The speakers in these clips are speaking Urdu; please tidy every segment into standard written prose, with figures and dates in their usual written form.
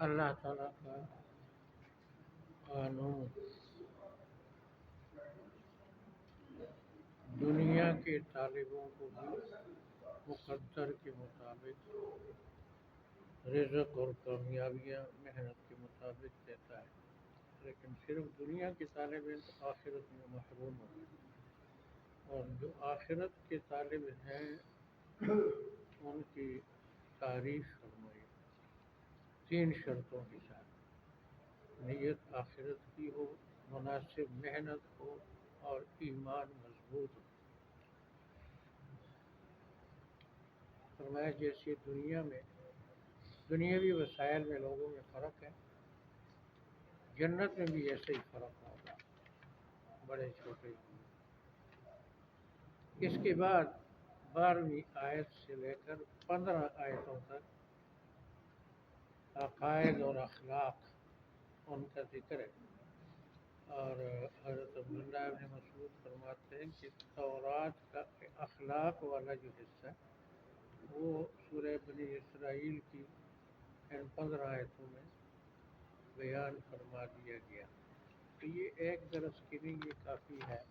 اللہ تعالیٰ کا قانون دنیا کے طالبوں کو بھی مقدر کے مطابق رزق اور کامیابیاں محنت کے مطابق دیتا ہے، لیکن صرف دنیا کے طالب علم تو آخرت میں محروم ہو گئے، اور جو آخرت کے طالب ہیں ان کی تعریف فرمائی تین شرطوں کے ساتھ: نیت آخرت کی ہو، مناسب محنت ہو، اور ایمان مضبوط ہو۔ فرمایا جیسے دنیا میں دنیاوی وسائل میں لوگوں میں فرق ہے، جنت میں بھی ایسا ہی فرق ہوگا، بڑے چھوٹے ہوں۔ اس کے بعد 12ویں آیت سے لے کر 15 آیتوں تک عقائد اور اخلاق ان کا ذکر ہے، اور حضرت عبداللہ ابن مسعود فرماتے ہیں کہ تورات کا اخلاق والا جو حصہ وہ سورہ بنی اسرائیل کی ان 15 آیتوں میں بیان فرما دیا گیا۔ تو یہ ایک درس کے لیے یہ کافی ہے،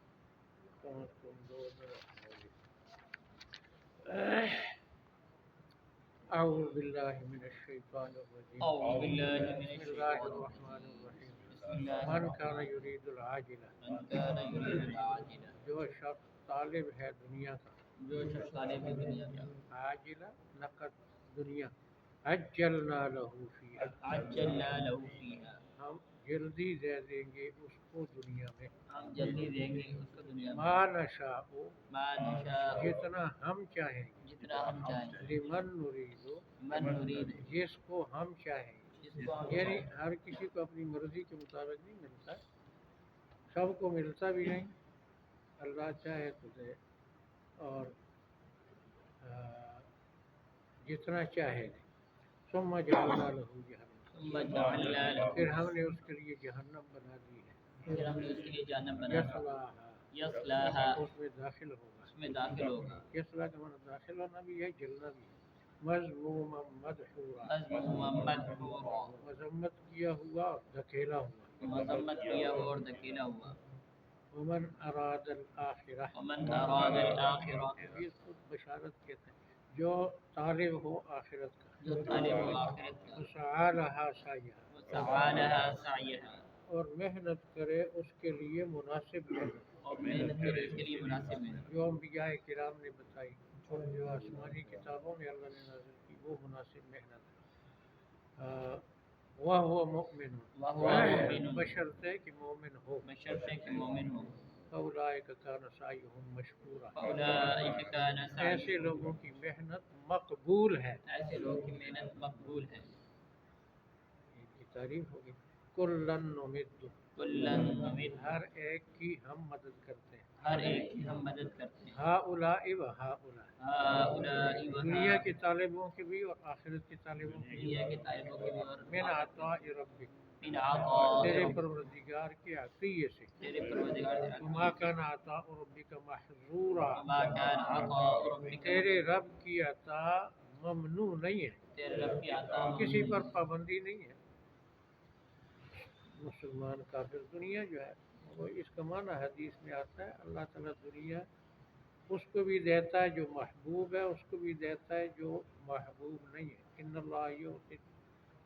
کم از کم 2 درس ہوگی۔ اعوذ باللہ من الشیطان الرجیم، أعوذ بالله من بسم اللہ الشيطان الرحمن الرجيم. الرحیم۔ بسم الله من الرحمن کان الرحيم. یرید العاجلہ، من كان يريد العاجلة، جو شخص طالب ہے دنیا کا، جو شخص طالب دنیا کا، عاجلہ نقد دنیا، عجلنا له فیہا، عجلنا له فيها، ہم جلدی دے دیں گے اس کو دنیا میں، ہم جلدی دیں گے اس کو دنیا میں، ما نشاء، ما نشاء، جتنا ہم چاہیں گے، جتنا ہم چاہیں گے، لمن نرید، من نريد، جس کو ہم چاہیں گے، جس کو ہم یعنی چاہیں گے، ہر کسی کو اپنی مرضی کے مطابق نہیں ملتا، سب کو ملتا بھی نہیں، اللہ چاہے تو دے، اور جتنا چاہے دے۔ ثم جعلنا له جہنم، ثم جعلنا له، پھر ہم نے اس کے لیے جہنم بنا دی ہے، پھر ہم نے اس کے لیے جہنم بنا دی، یصلاها، یصلاها، اس میں داخل ہوگا، اس میں داخل ہوگا، یصلا کا معنی داخل ہونا بھی ہے، جلنا بھی ہے، مذموما مدحورا، مذموما مدحورا، مذمت کیا ہوا اور دھکیلا ہوا، مذمت کیا ہوا اور دھکیلا ہوا، ومن اراد الآخرہ، ومن اراد الآخرہ، یہ خود بشارت کہتے ہیں، جو طالب ہو آخرت کا، جو طالب ہو آخرت کا، وسعى لها سعیها، وسعى لها سعیها، اور محنت کرے اس کے لیے مناسب محنت، اور محنت کرے اس کے لیے مناسب محنت، جو انبیاء کرام نے بتائی، جو آسمانی کتابوں میں اللہ نے نازل کی، وہ مناسب محنت ہے۔ وَهُوَ مُؤْمِنٌ، وَهُوَ مُؤْمِنٌ، بشرطے کہ مومن ہو، بشرطے کہ مومن ہو، فَأُولَٰئِكَ كَانَ سَعْيُهُمْ مَشْكُورًا، فَأُولَٰئِكَ كَانَ ایسے سَعْيُهُم، لوگوں کی محنت مقبول ہے، ایسے لوگوں کی محنت مقبول ہے۔ ان کی تعریف ہوگی۔ کُلًّا نُمِدُّ، کُلًّا نُمِدُّ، ہر ایک کی ہم مدد کرتے ہیں، ہر ایک کی ہم مدد کرتے ہیں، ہؤلاء و ہؤلاء، ہؤلاء دنیا کے وہؤلاء، طالبوں کے بھی اور آخرت کے طالبوں کے بھی، دنیا کے طالبوں کے بھی اور من آخرت عطاء کے، ربک، من عطاء تیرے ربک، پروردگار کے عطیے سے، تیرے پروردگار کے وما عطیے سے، کان عطاء ربک محظورا، وما كان عطاء ربك تیرے محظورا، رب کی عطا ممنوع نہیں ہے، تیرے رب کی عطا کسی ممنوع پر نہیں ہے۔ پابندی نہیں ہے۔ مسلمان کافر دنیا جو ہے وہ اس کا معنی حدیث میں آتا ہے، اللہ تعالیٰ دنیا اس کو بھی دیتا ہے جو محبوب ہے، اس کو بھی دیتا ہے جو محبوب نہیں ہے۔ ان اللہ یعطی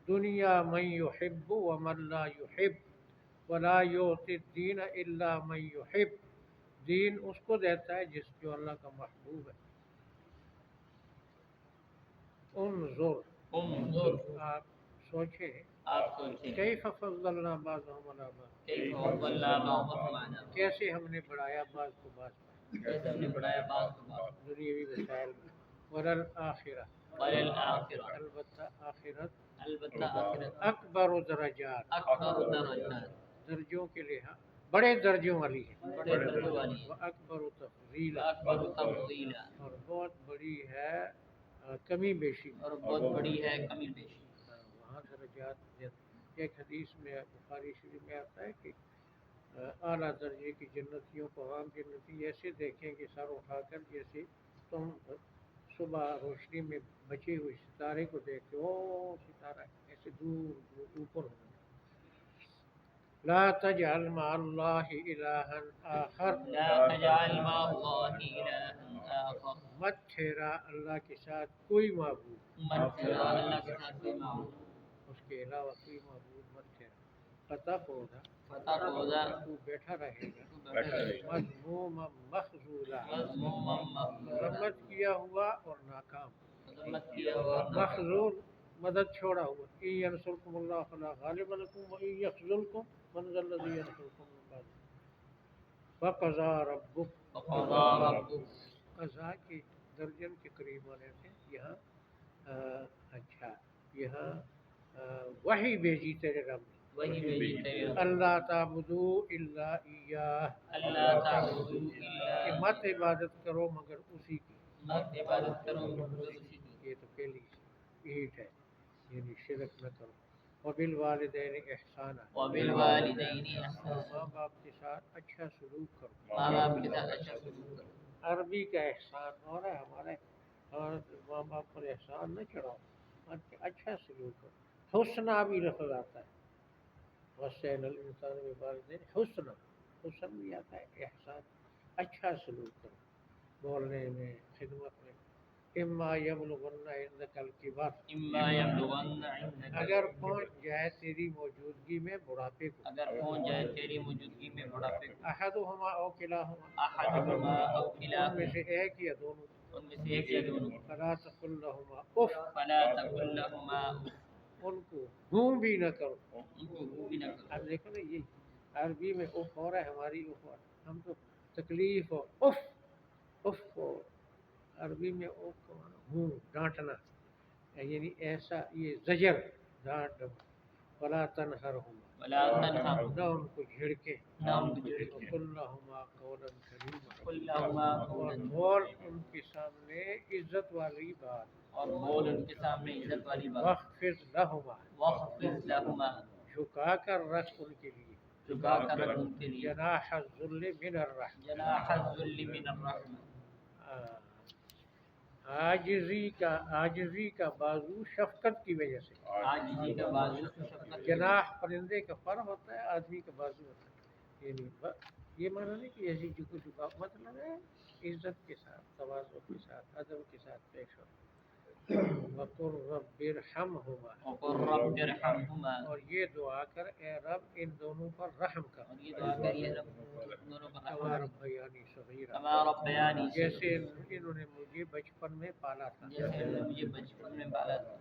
دنیا من یحب ومن لا یحب ولا یعطی الدین الا من یحب، دین اس کو دیتا ہے جو اللہ کا محبوب ہے۔ انظر، انظر، آپ سوچیں، آپ سوچیں، کیف فضلنا بعضهم علی بعض، کیف فضلنا بعضهم على بعض، کیسے ہم نے بڑھایا بعض کو بعض پر، کیسے ہم نے بڑھایا بعض کو بعض، دنیاوی وسائل میں۔ وللآخرہ، وللآخرہ، البتہ آخرت، البتہ آخرت، اکبر درجات، اکبر درجات، درجوں کے لحاظ بڑے درجوں والی ہے، بڑے درجوں والی ہے، وہ اکبر تفضیلا، اکبر تفضیلا، اور بہت بڑی ہے کمی بیشی میں، اور بہت بڑی ہے کمی بیشی۔ وہاں درجات، ایک حدیث میں بخاری شریف میں آتا ہے کہ اعلیٰ درجے کی جنتیوں کو عام جنتی ایسے دیکھیں کہ سر اٹھا کر جیسے تم صبح روشنی میں بچے ہوئے ستارے کو دیکھتے ہو، ستارہ سے دور دور اوپر ہونا. لا تجعل مع اللہ الہا آخر. لا تجعل مع اللہ الہا آخر. مت ٹھہرا اللہ کے ساتھ کوئی معبود. مت ٹھہرا اللہ کے ساتھ کوئی معبود. اس کے علاوہ کوئی معبود مت ٹھہرا. فتقعد فتقعد تو بیٹھا رہے گا مذموما مذموما مخذولا. مخذولا. مذمت کیا ہوا اور ناکام. مذمت کیا ہوا مخذول مدد چھوڑا ہوا. ان ینصرکم اللہ فلا غالب لکم وان یخذلکم من ذا الذی ینصرکم من بعدہ. وقضى ربک. وقضى ربک. قضا کے درجن کے قریب ہونے سے یہاں اچھا یہاں وحی بھیجی تیرے رب نے. وہی بھیجی تیرے رب. اللہ تعبدوا الا ایاہ. اللہ تعبدوا الا کہ مت عبادت کرو مگر اسی کی. مت عبادت کرو مگر اسی کی. یہ تو پہلی ایٹ ہے یعنی شرک نہ کرو. وبالوالدین احسانا. وبالوالدین احسانا. ماں باپ کے ساتھ اچھا سلوک کرو. ماں باپ کے ساتھ اچھا سلوک کرو. عربی کا احسان ہو رہا ہے ہمارے ماں باپ پر احسان نہ چڑھاؤ اچھا سلوک کرو. حسنہ بھی لفظ آتا ہے. وصینا الانسان بوالدیہ حسنا. حسن بھی آتا ہے احسان. اچھا سلوک کرو بولنے میں خدمت میں. اما یبلغن عندک الکبر. اما یبلغن عندک. اگر پہنچ جائے تیری موجودگی میں بڑھاپے کو. اگر پہنچ جائے تیری موجودگی میں بڑھاپے کو. احدہما او کلاہما. احدہما او ان میں کلاہما. سے ایک یا دونوں. ان میں سے ایک یا دونوں. فلا تقل لہما اف. فلا تقل لهما اف. ان کو ہوں بھی نہ کرو. ان کو وہ بھی نہ کرو. اب دیکھو نا یہ عربی میں اف ہو رہا ہے ہماری اف ہو رہا ہے. ہم تو تکلیف ہو اف اف کو عربی میں اف کو ہوں ڈانٹنا یعنی ایسا یہ زجر ڈانٹ. ولا تنہرہما. ولا تنہرہما. نہ ان کو جھڑکے. نہ ان کو جھڑکے. وقل لہما قولا کریما. قل لهما اور قولا. بول ان کے سامنے عزت والی بات. اور بول ان کے سامنے عزت والی بات. واخفض لہما. واخفض لهما. جھکا کر رکھ ان کے لیے. جھکا کر رکھ ان کے لیے. جناح الذل من الرحمہ. جناح الذل من الرحمہ. عاجزی کا بازو شفقت کی وجہ سے. عاجزی کا بازو شفقت. جناح پرندے کا پر ہوتا ہے آدمی کا بازو ہوتا ہے. یعنی یہ معنی نہیں کہ ایسی جھکا مطلب ہے عزت کے ساتھ تواضع کے ساتھ ادب کے ساتھ پیش ہو. وقل رب ارحمہما. وقل رب ارحمہما. اور یہ دعا کر اے رب ان دونوں پر رحم کر. اور یہ دعا کر یہ رب دونوں پر کما رحم. ربیانی صغیرا. کما ربیانی. جیسے انہوں نے مجھے بچپن میں پالا تھا. جیسے انہوں نے مجھے بچپن میں پالا تھا.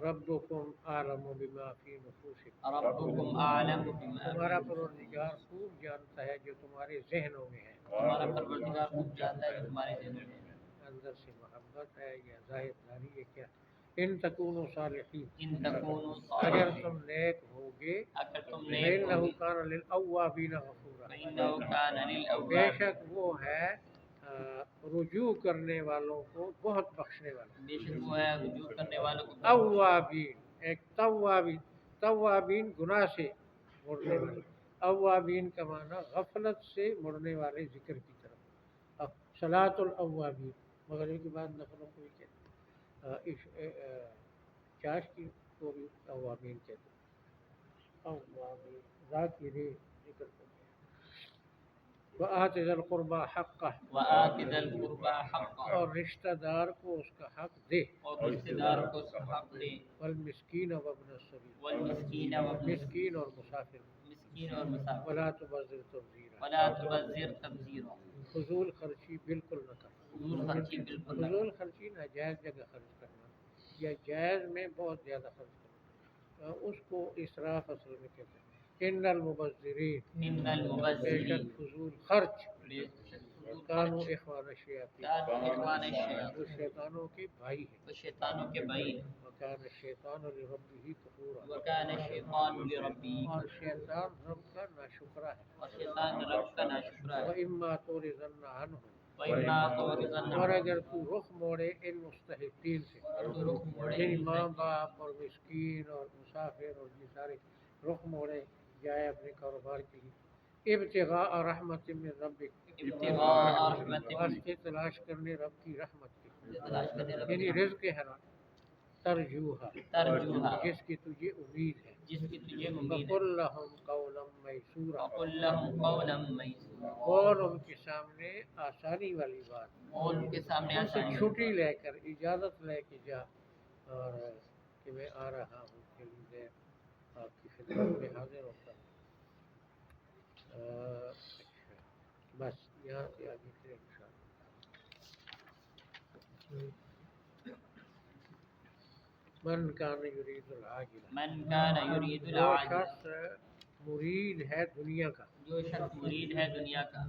ربکم اعلم بما فی نفوسکم. ربکم اعلم بما. تمہارا پروردگار خوب جانتا ہے جو تمہارے ذہنوں میں ہے. ہمارا پروردگار خوب جانتا ہے کہ تمہارے ذہنوں میں ہے. اندر سے محبت ہے یا ظاہر داری ہے کیا. ان تکونوا صالحین. ان تکونوا اگر صالحین. تم نیک ہوگے اگر تم نیک فإنہ ہوگے کان للأوابین غفورا. فإنہ کان بے للأواب. شک وہ ہے رجوع کرنے والوں کو بہت بخشنے والا. بے شک وہ ہے رجوع کرنے والوں کو. اوابین ایک توابین گناہ سے مڑنے والے. اوابین کا معنی غفلت سے مڑنے والے ذکر کی طرف. اب صلاۃ الاوابین مغرب کے بعد نفلوں کو بھی کہتے ہیں. چاش کی کو بھی اوابین کہتے ہیں. اوابین ذاکرین ذکر کرتے ہیں. وآت ذی القربى حقہ. وآت ذی القربى حقہ. اور رشتہ دار کو اس کا حق دے. اور رشتہ دار کو اس کا حق دے. والمسکین وابن السبیل. والمسکین وابن. مسکین اور مسافر. مسکین اور مسافر. ولا تبذر تبذیرا. ولا تبذر تبذیرا. فضول خرچی بالکل نہ کر. فضول خرچی بالکل نہ. فضول خرچی ناجائز جگہ خرچ کرنا یا جائز میں بہت زیادہ خرچ کرنا اس کو اسراف اصل میں کہتے ہیں. ان المبذرین. ان بے المبذرین. شک فضول خرچ. بے شک فضول کانوا خرچ. اخوان الشیاطین. کانوا اخوان الشیاطین. وہ شیطانوں کے بھائی ہیں. وہ شیطانوں کے بھائی ہیں. وکان الشیطان لربہ کفورا. وکان الشیطان لربہ. اور شیطان رب کا ناشکرا ہے. اور شیطان رب کا ناشکرا ہے. وَإِمَّا تُعْرِضَنَّ عَنْهُمْ. وَإِمَّا تُعْرِضَنَّ اور اگر تو رخ موڑے ان مستحقین سے یعنی ماں باپ اور مسکین اور مسافر اور یہ سارے رخ موڑے جائے اپنے کاروبار کے لیے. ابتغاء رحمت من ربک. ابتغاء رحمت. واسطے تلاش کرنے رب کی رحمت کی. تلاش کرنے لگو یعنی رزق حلال ترجوہا ترجوہا جس کی تجھے امید ہے جس کی تجھے امید ہے وَقُلْ لَهُمْ قَوْلًا مَيْسُورًا وَقُلْ لَهُمْ قَوْلًا مَيْسُورًا اور ان کے سامنے آسانی والی بات اور ان کے سامنے ان سے آسانی چھٹی لے کر اجازت لے کے جا اور کہ میں آ رہا ہوں جلدی دیر آپ کی خدمت میں حاضر ہوتا ہوں اچھا بس یہاں سے آگے پھر انشاءاللہ من کان یرید العاجلہ من کان یرید جو العاجلہ شخص مرید ہے دنیا کا جو شخص مرید ہے دنیا کا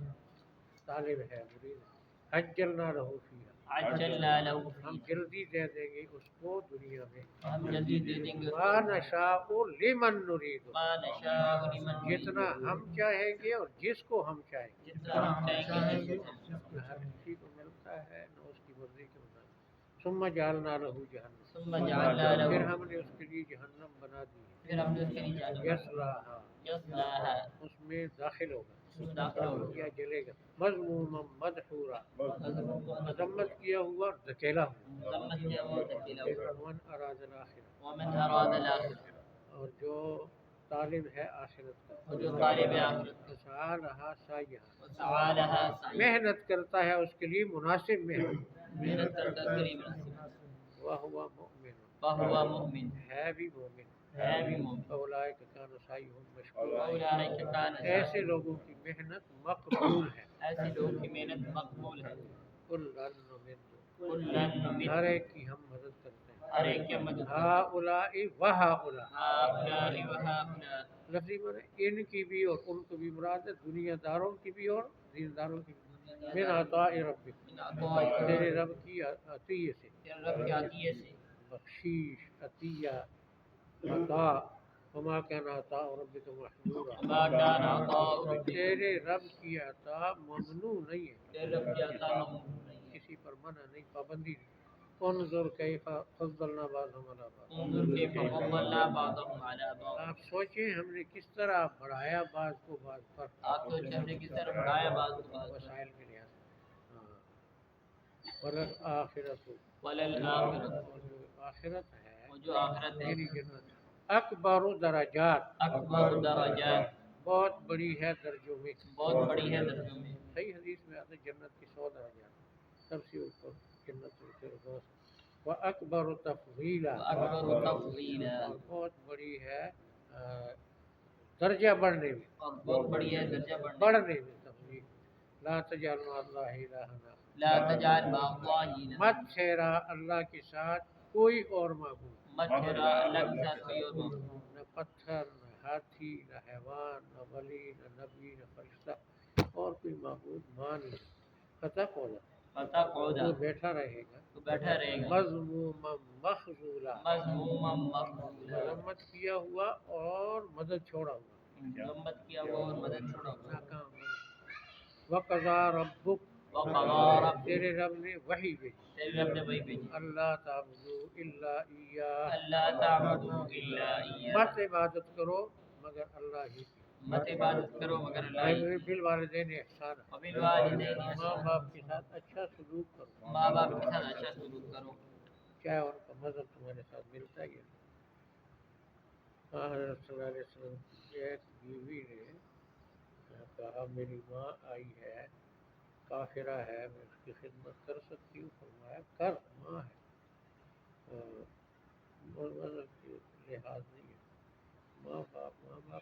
طالب ہے مرید ہے عجلنا لہ فیہا عجلنا لہ ہم فیہا جلدی دے دیں گے اس کو دنیا میں ہم جلدی دے دیں گے اس ما کو نشاء لمن نرید ما نشاء لمن نرید جتنا ہم چاہیں گے اور جس کو ہم چاہیں گے جتنا ہم چاہیں گے جس کو ہم نہ ہر کسی کو ملتا ہے نہ اس کی مرضی کے مطابق ثم جعلنا لہ جہنم ثم جعلنا لہ پھر ہم نے اس کے لیے جہنم بنا دی ہے پھر ہم نے اس کے لیے جہنم یصلاھا یصلاھا اس میں داخل ہوگا اس میں داخل ہوگا یا جلے گا مذموما مدحورا مذمت کیا ہوا اور دھکیلا ہوا مذمت کیا ہوا دھکیلا ہوا ومن اراد الاخرہ ومن اراد الاخرہ اور جو طالب ہے آخرت کا اور جو طالب آخرت کا وسعی لہا سعیہا وسعی لہا سعیہا محنت کرتا ہے اس کے لیے مناسب محنت کرتا ہے قریب نصیب وہو مؤمن وہو مؤمن ہے بھی مومن ہے بھی مومن اولئک کان سعیہم مشکورا اولئک کان ایسے لوگوں کی محنت مقبول ہے ایسے لوگوں کی محنت مقبول ہے کلن نمد کلن نمد ہر ایک کی ہم مدد کرتے ہیں ہر ایک کی مدد ہؤلاء وہؤلاء ہؤلاء وہؤلاء لفظی معنی ان کی بھی اور ان کو بھی مراد ہے دنیا داروں کی بھی اور دینداروں کی بھی من عطاء ربک من عطاء تیرے رب کی عطیہ سے تیرے رب کی عطیہ سے بخشیش عطیہ عطا وما كان عطاء ربك محظورا وما كان عطاء ربك تیرے رب کی عطا ممنوع نہیں ہے تیرے رب کی عطا ممنوع نہیں ہے کسی پر منع نہیں پابندی نہیں انظر کیف فضلنا بعضهم على بعض انظر کیف فضلنا بعضهم على بعض آپ سوچیں ہم نے کس طرح بڑھایا بعض کو بعض پر آپ سوچیں ہم نے کس طرح بڑھایا بعض کو بعض پر وسائل کے لحاظ سے وللآخرۃ وللآخرۃ اور جو آخرت ہے اور جو آخرت ہے یعنی جنت اکبر درجات اکبر درجات بہت بڑی ہے درجوں میں بہت بڑی ہے درجوں میں صحیح حدیث میں آتا ہے جنت کی 100 درجات سب سے اوپر جنت الفردوس و اکبر تفضیلا اکبر تفضیلا اور بہت بڑی ہے درجہ بڑھنے میں اور بہت بڑی ہے درجہ بڑھنے میں تفضیل لا تجعل مع اللہ الہا آخر لا تجعل مع اللہ الہا مت ٹھہرا اللہ کے ساتھ کوئی اور معبود مت ٹھہرا اللہ کے ساتھ کوئی اور معبود نہ پتھر نہ ہاتھی نہ حیوان نہ ولی نہ نبی نہ فرشتہ اور کوئی معبود مان نہیں فتح قولا فتح قودا وہ بیٹھا رہے گا تو بیٹھا رہے گا مذموما مخذولا مذموما مخذولا مذمت کیا ہوا اور مدد چھوڑا ہوا مذمت کیا ہوا اور مدد چھوڑا ہوا ناکام وقضا ربک وقضا ربک تیرے رب نے وحی بھیجی تیرے رب نے وہی بھیجی اللہ تعبدوا الا ایاہ اللہ تعبدوا الا ایاہ مت عبادت کرو مگر اللہ ہی کی مت عبادت کرو مگر اللہ ہی کی بالوالدین احسان وبالوالدین ماں احسانا باپ کے ساتھ اچھا سلوک کرو ماں باپ کے ساتھ اچھا سلوک کرو کیا ان کا مذہب تمہارے ساتھ ملتا ہے یا نہیں حضرت صلی اللہ علیہ وسلم کی ایک بیوی نے کہا میری ماں آئی ہے کافرہ ہے میں اس کی خدمت کر سکتی ہوں فرمایا کر ماں ہے مذہب کے لحاظ نہیں ہے ماں باپ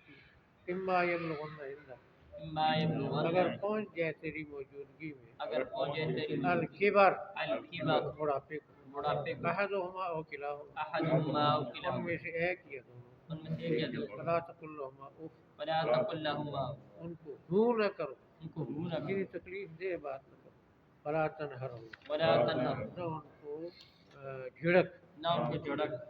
اما یبلغن عندک اما یبلغن اگر پہنچ جائے تیری موجودگی میں اگر پہنچے تیری الکبر الکبر بڑھاپے کو بڑھاپے کو احدہما او کلاہما احدہما او ان کلاہما میں سے ایک یا دونوں ان میں سے ایک یا دو فلا تقل لهما اف فلا تقل لهما ان کو ہو نہ کرو ان کو ہو نہ یعنی کرو تکلیف دہ بات نہ کرو فلا تنہرهما ولا تنہر نہ ان کو جھڑک نہ ان کو جھڑک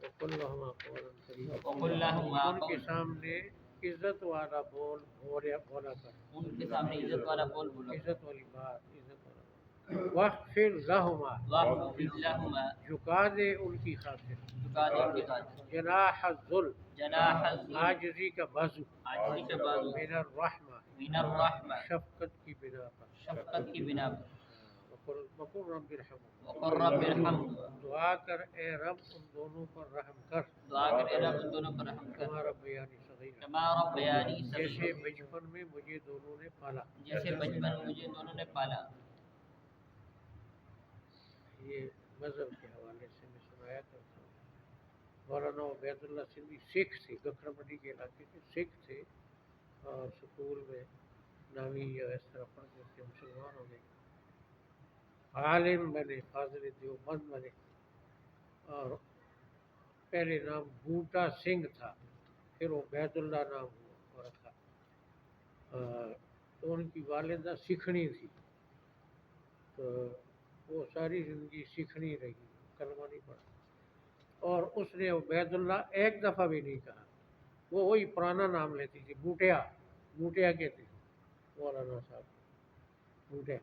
وقل لهما قولا کریما وقل لهما ان کے قولا سامنے عزت والا بولا کر ان کے سامنے عزت والا بول بولو عزت والی بات عزت والا واخفض لهما واخفض لهما جھکا دے ان کی خاطر جھکا دے ان کی خاطر جناح الذل جناح الذل عاجزی کا بازو عاجزی کا بازو من الرحمہ من الرحمہ شفقت کی بنا پر شفقت کی بنا پر وقل رب ارحمہما، وقل رب ارحمہما، دعا کر اے رب ان دونوں پر رحم کر، دعا کر اے رب ان دونوں پر رحم کر، کما ربیانی صغیرا، کما ربیانی جیسے صغیرا، بچپن میں مجھے دونوں نے پالا۔ جیسے بچپن میں مجھے دونوں نے پالا۔ یہ مذہب کے حوالے سے میں سنایا کرتا ہوں۔ مولانا عبید اللہ سندھی سکھ تھے، گکھر منڈی کے علاقے کے سکھ تھے، اور سکول میں نامی یا اس طرح پڑھتے تھے، مسلمان ہو گئے، عالم بنے، فاضل دیوبند بنے، اور پہلے نام بوٹا سنگھ تھا، پھر عبید اللہ نام ہوا رکھا۔ تو ان کی والدہ سکھنی تھی، تو وہ ساری زندگی سکھنی رہی، کلمہ نہیں پڑھا، اور اس نے عبید اللہ ایک دفعہ بھی نہیں کہا، وہ وہی پرانا نام لیتی تھی، بوٹیا، بوٹیا کہتے تھے مولانا صاحب، بوٹیا۔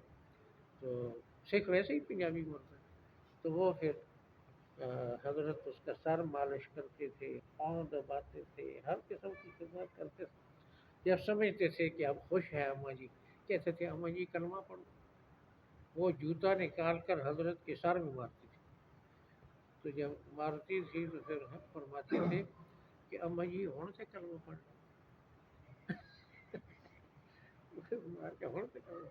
تو سکھ ویسے ہی پنجابی بولتے ہیں۔ تو وہ پھر حضرت اس کا سر مالش کرتے تھے، پاؤں دباتے تھے، ہر قسم کی خدمت کرتے تھے۔ جب سمجھتے تھے کہ اب خوش ہے اماں جی، کہتے تھے اماں جی کلمہ پڑھو، وہ جوتا نکال کر حضرت کے سر میں مارتی تھی۔ تو جب مارتی تھی تو پھر ہم فرماتے تھے کہ اماں جی ہون سے کلمہ پڑھ مار کے ہون سے کلمہ،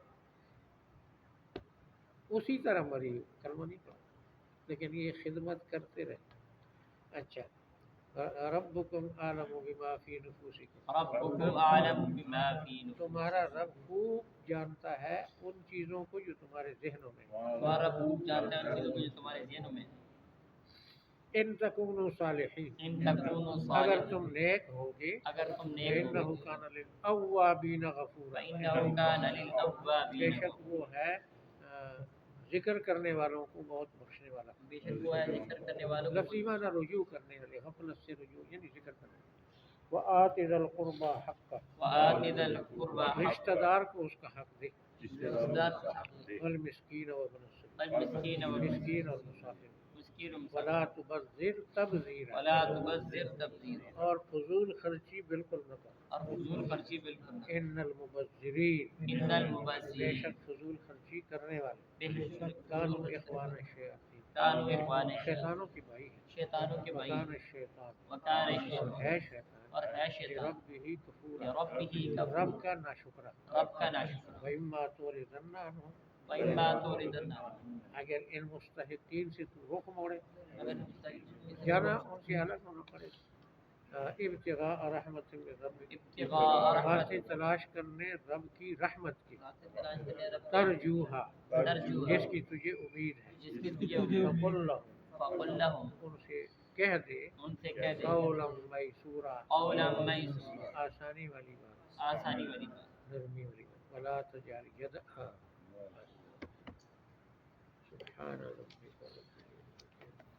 اسی طرح مری، کلمہ نہیں پڑھا، لیکن یہ خدمت کرتے رہے۔ اچھا، ربکم اعلم بما فی نفوسکم، ربکم اعلم بما فی نفوسکم، تمہارا رب خوب جانتا ہے ان چیزوں کو جو تمہارے ذہنوں میں ہیں۔ تمہارا رب خوب جانتا ہے ان چیزوں کو جو تمہارے ذہنوں میں ہیں۔ ان تکونوا صالحین، ان تکونوا اگر صالحین، تم نیک ہوگے، اگر تم نیک فإنہ ہوگے، کان للأوابین غفورا، فإنہ کان بے للأوابین شک وہ ہے ذکر کرنے والوں کو بہت بخشنے والا۔ بے شک وہ ہے ذکر کرنے والوں کو لفظی معنی رجوع کرنے والے، غفلت سے رجوع یعنی ذکر کرنے والے۔ وآت ذی القربى حقہ، وآت ذی القربى رشتہ دار کو اس کا حق دے، حقہ، والمسکین وابن السبیل، والمسکین مسکین اور مسافر، مسکین و ولا مسافر، تبذر تبذیرا، ولا تبذر تبذیرا، اور فضول خرچی بالکل نہ کر، اور فضول خرچی بالکل نہ، ان المبذرین، ان بے المبذرین، شک فضول خرچی کرنے والے، بے شک کانوا فضول اخوان الشیاطین، کانوا اخوان شیطانوں کے بھائی ہیں، شیطانوں کے بھائی، وکان الشیطان، وکان اور الشیطان، ہے شیطان اور ہے شیطان لربہ کفورا، لربہ کفور، رب کا ناشکرا، رب کا ناشکرا، وَإِمَّا تُعْرِضَنَّ عَنْهُمْ، وَإِمَّا تُعْرِضَنَّ اگر ان مستحقین سے تو رخ موڑے، اگر جانا ان سے الگ ہونا پڑے، ابتغاء رحمت من ربک، ابتغاء رحمت، واسطے تلاش کرنے رب کی رحمت کی، تلاش کرنے رب کا ترجوہا، ترجوہا، جس کی تجھے امید ہے، جس کی تجھے امید ہے، فقل لہم، فقل لہم، ان سے کہہ دے، ان سے کہہ دے، قولا میسورا، قولا میسورا، آسانی والی بات، آسانی والی بات، نرمی والی بات، ولا تجعل یدها، سبحان ربک رب العزة